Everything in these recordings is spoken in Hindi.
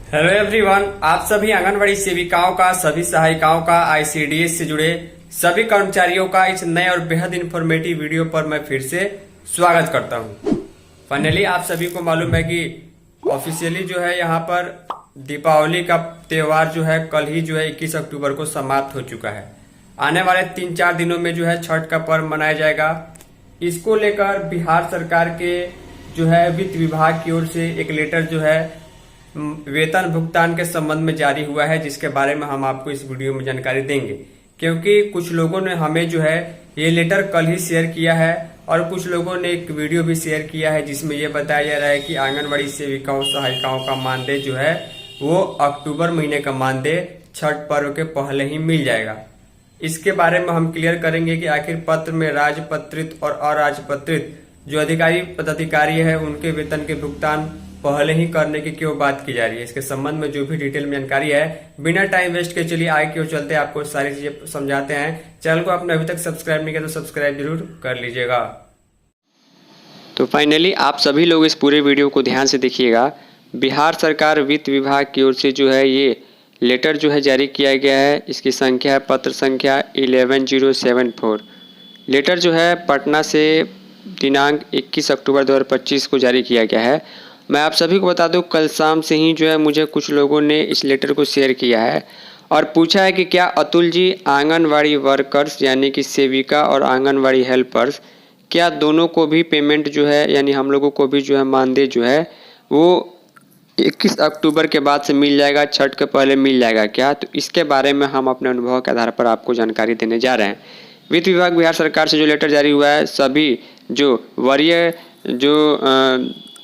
हेलो एवरीवन, आप सभी आंगनबाड़ी सेविकाओं का, सभी सहायिकाओं का, आईसीडीएस से जुड़े सभी कर्मचारियों का इस नए और बेहद इंफॉर्मेटिव वीडियो पर मैं फिर से स्वागत करता हूं। फाइनली आप सभी को मालूम है कि ऑफिशियली जो है यहाँ पर दीपावली का त्योहार जो है कल ही जो है 21 अक्टूबर को समाप्त हो चुका है। आने वाले 3-4 दिनों में जो है छठ का पर्व मनाया जाएगा। इसको लेकर बिहार सरकार के जो है वित्त विभाग की ओर से एक लेटर जो है वेतन भुगतान के संबंध में जारी हुआ है, जिसके बारे में हम आपको इस वीडियो में जानकारी देंगे। क्योंकि कुछ लोगों ने हमें जो है ये लेटर कल ही शेयर किया है और कुछ लोगों ने एक वीडियो भी शेयर किया है जिसमें ये बताया जा रहा है कि आंगनबाड़ी सेविकाओं सहायिकाओं का मानदेय जो है वो अक्टूबर महीने का मानदेय छठ पर्व के पहले ही मिल जाएगा। इसके बारे में हम क्लियर करेंगे कि आखिर पत्र में राजपत्रित और अराजपत्रित जो अधिकारी पदाधिकारी है उनके वेतन के भुगतान पहले ही करने की क्यों बात की जा रही है। इसके संबंध में जो भी डिटेल में जानकारी है, बिना टाइम वेस्ट के चलिए आगे की ओर चलते हैं, आपको सारी चीजें समझाते हैं। चैनल को आपने अभी तक सब्सक्राइब नहीं किया तो सब्सक्राइब जरूर कर लीजिएगा। तो फाइनली आप सभी लोग इस पूरे वीडियो को ध्यान से देखिएगा। बिहार सरकार वित्त विभाग की ओर से जो है ये लेटर जो है जारी किया गया है। इसकी संख्या है पत्र संख्या 11074। लेटर जो है पटना से दिनांक 21 अक्टूबर 2025 को जारी किया गया है। मैं आप सभी को बता दूं, कल शाम से ही जो है मुझे कुछ लोगों ने इस लेटर को शेयर किया है और पूछा है कि क्या अतुल जी आंगनवाड़ी वर्कर्स यानी कि सेविका और आंगनवाड़ी हेल्पर्स, क्या दोनों को भी पेमेंट जो है यानी हम लोगों को भी जो है मानदेय जो है वो 21 अक्टूबर के बाद से मिल जाएगा, छठ के पहले मिल जाएगा क्या? तो इसके बारे में हम अपने अनुभव के आधार पर आपको जानकारी देने जा रहे हैं। वित्त विभाग बिहार सरकार से जो लेटर जारी हुआ है, सभी जो वरीय जो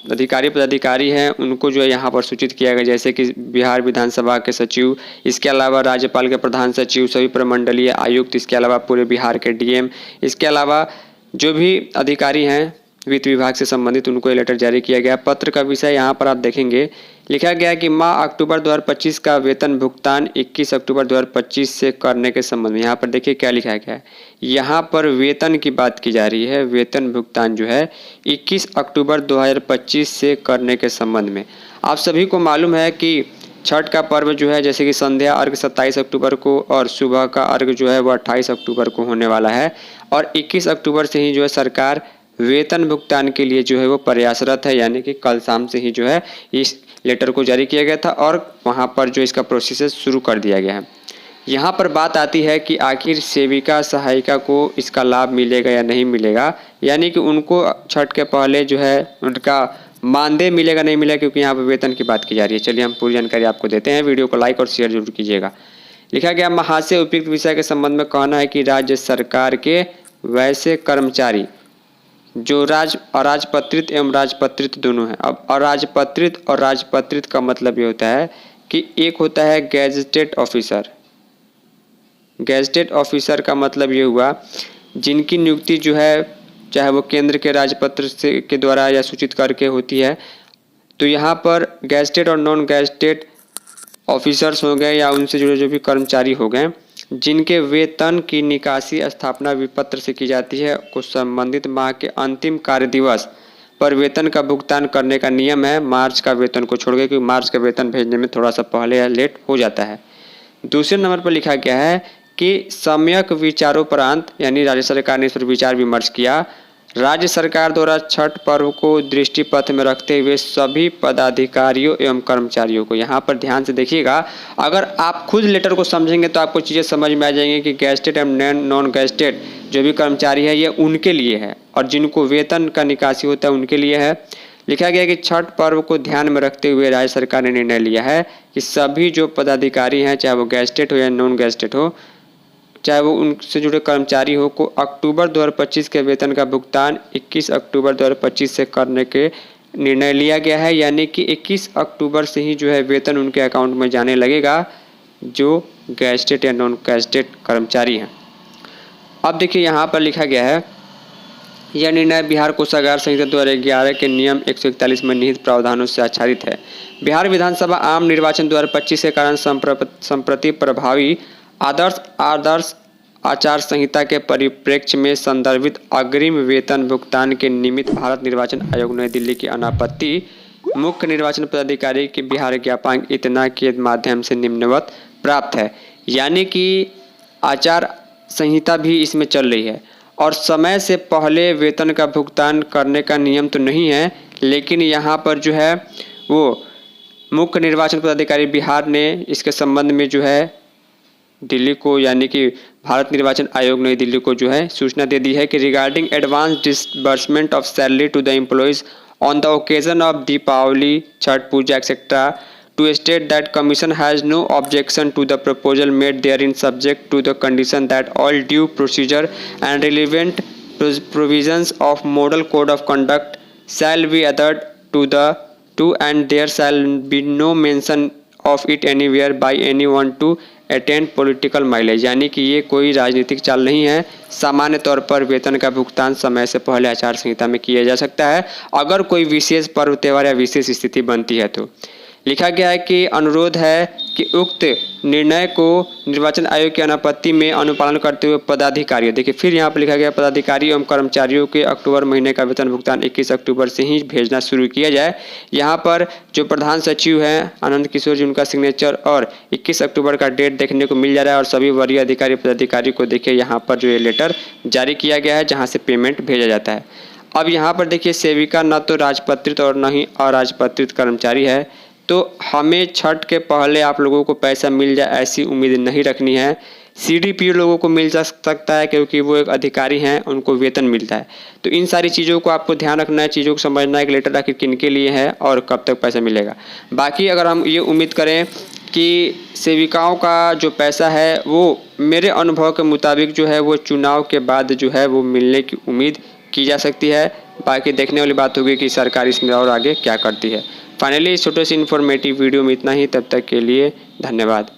अधिकारी पदाधिकारी हैं उनको जो है यहाँ पर सूचित किया गया, जैसे कि बिहार विधानसभा के सचिव, इसके अलावा राज्यपाल के प्रधान सचिव, सभी प्रमंडलीय आयुक्त, इसके अलावा पूरे बिहार के डीएम, इसके अलावा जो भी अधिकारी हैं वित्त विभाग से संबंधित, उनको ये लेटर जारी किया गया। पत्र का विषय यहाँ पर आप देखेंगे, लिखा गया कि माह अक्टूबर 2025 का वेतन भुगतान 21 अक्टूबर 2025 से करने के संबंध में। यहाँ पर देखिए क्या लिखा गया है, यहाँ पर वेतन की बात की जा रही है। वेतन भुगतान जो है 21 अक्टूबर 2025 से करने के संबंध में। आप सभी को मालूम है कि छठ का पर्व जो है जैसे कि संध्या अर्घ 27 अक्टूबर को और सुबह का अर्घ जो है वो 28 अक्टूबर को होने वाला है और 21 अक्टूबर से ही जो है सरकार वेतन भुगतान के लिए जो है वो प्रयासरत है, यानी कि कल शाम से ही जो है इस लेटर को जारी किया गया था और वहाँ पर जो इसका प्रोसेस शुरू कर दिया गया है। यहाँ पर बात आती है कि आखिर सेविका सहायिका को इसका लाभ मिलेगा या नहीं मिलेगा, यानी कि उनको छठ के पहले जो है उनका मानदेय मिलेगा नहीं मिलेगा, क्योंकि यहाँ पर वेतन की बात की जा रही है। चलिए हम पूरी जानकारी आपको देते हैं। वीडियो को लाइक और शेयर जरूर कीजिएगा। लिखा गया, महाशय उपयुक्त विषय के संबंध में कहना है कि राज्य सरकार के वैसे कर्मचारी जो अराजपत्रित एवं राजपत्रित दोनों हैं। अब अराजपत्रित और राजपत्रित का मतलब ये होता है कि एक होता है गैजेटेड ऑफिसर। गैजेटेड ऑफिसर का मतलब ये हुआ जिनकी नियुक्ति जो है चाहे वो केंद्र के राजपत्र से के द्वारा या सूचित करके होती है। तो यहाँ पर गैजेटेड और नॉन गैजेटेड ऑफिसर्स हो गए या उनसे जुड़े जो भी कर्मचारी हो गए, जिनके वेतन की निकासी स्थापना विपत्र से की जाती है, को संबंधित माह के अंतिम कार्य दिवस पर वेतन का भुगतान करने का नियम है, मार्च का वेतन को छोड़ के, क्योंकि मार्च का वेतन भेजने में थोड़ा सा पहले या लेट हो जाता है। दूसरे नंबर पर लिखा गया है कि सम्यक विचारोपरांत यानी राज्य सरकार ने इस पर विचार विमर्श किया। राज्य सरकार द्वारा छठ पर्व को दृष्टिपथ में रखते हुए सभी पदाधिकारियों एवं कर्मचारियों को, यहाँ पर ध्यान से देखिएगा, अगर आप खुद लेटर को समझेंगे तो आपको चीज़ें समझ में आ जाएंगी कि गैजेटेड एवं नॉन गैजेटेड जो भी कर्मचारी है ये उनके लिए है और जिनको वेतन का निकासी होता है उनके लिए है। लिखा गया कि छठ पर्व को ध्यान में रखते हुए राज्य सरकार ने निर्णय लिया है कि सभी जो पदाधिकारी हैं, चाहे वो गैजेटेड हो या नॉन गैजेटेड हो, चाहे वो उनसे जुड़े कर्मचारी हो, को अक्टूबर 2025 के वेतन का भुगतान 21 अक्टूबर 2025 से करने के निर्णय लिया गया है, यानी कि 21 अक्टूबर से ही जो है वेतन उनके अकाउंट में जाने लगेगा जो गैजेटेड या नॉन गैजेटेड कर्मचारी हैं। अब देखिए यहाँ पर लिखा गया है, यह निर्णय बिहार कोषागार संहिता 2011 के नियम 141 में निहित प्रावधानों से आच्छादित है। बिहार विधानसभा आम निर्वाचन 2025 के कारण संप्रति प्रभावी आदर्श आचार संहिता के परिप्रेक्ष्य में संदर्भित अग्रिम वेतन भुगतान के निमित्त भारत निर्वाचन आयोग नई दिल्ली की अनापत्ति मुख्य निर्वाचन पदाधिकारी के बिहार ज्ञापन इतना के माध्यम से निम्नवत प्राप्त है। यानी कि आचार संहिता भी इसमें चल रही है और समय से पहले वेतन का भुगतान करने का नियम तो नहीं है, लेकिन यहाँ पर जो है वो मुख्य निर्वाचन पदाधिकारी बिहार ने इसके संबंध में जो है दिल्ली को यानी कि भारत निर्वाचन आयोग नई दिल्ली को जो है सूचना दे दी है कि regarding advance disbursement of salary to the employees on the occasion of Deepavali, Chhath Puja et cetera, to state that commission has no objection to the proposal made therein subject to the condition that all due procedure and relevant provisions of model code of conduct shall be adhered to and there shall be no mention of it anywhere by anyone to attend political mileage. यानी कि ये कोई राजनीतिक चाल नहीं है। सामान्य तौर पर वेतन का भुगतान समय से पहले आचार संहिता में किया जा सकता है अगर कोई विशेष पर्व त्यौहार या विशेष स्थिति बनती है तो। लिखा गया है कि अनुरोध है कि उक्त निर्णय को निर्वाचन आयोग की अनापत्ति में अनुपालन करते हुए पदाधिकारियों, देखिए फिर यहाँ पर लिखा गया पदाधिकारी एवं कर्मचारियों के अक्टूबर महीने का वेतन भुगतान 21 अक्टूबर से ही भेजना शुरू किया जाए। यहाँ पर जो प्रधान सचिव हैं आनंद किशोर जी, उनका सिग्नेचर और 21 अक्टूबर का डेट देखने को मिल जा रहा है और सभी वरीय अधिकारी पदाधिकारी को देखिए यहाँ पर जो ये लेटर जारी किया गया है जहाँ से पेमेंट भेजा जाता है। अब यहाँ पर देखिए सेविका न तो राजपत्रित और न ही अराजपत्रित कर्मचारी है, तो हमें छठ के पहले आप लोगों को पैसा मिल जाए ऐसी उम्मीद नहीं रखनी है। सीडीपीओ लोगों को मिल सकता है क्योंकि वो एक अधिकारी हैं, उनको वेतन मिलता है। तो इन सारी चीज़ों को आपको ध्यान रखना है, चीज़ों को समझना है कि लेटर आखिर किन के लिए है और कब तक पैसा मिलेगा। बाकी अगर हम ये उम्मीद करें कि सेविकाओं का जो पैसा है वो मेरे अनुभव के मुताबिक जो है वो चुनाव के बाद जो है वो मिलने की उम्मीद की जा सकती है। बाकी देखने वाली बात होगी कि सरकार इसमें और आगे क्या करती है। फाइनली इस छोटे से इन्फॉर्मेटिव वीडियो में इतना ही। तब तक के लिए धन्यवाद।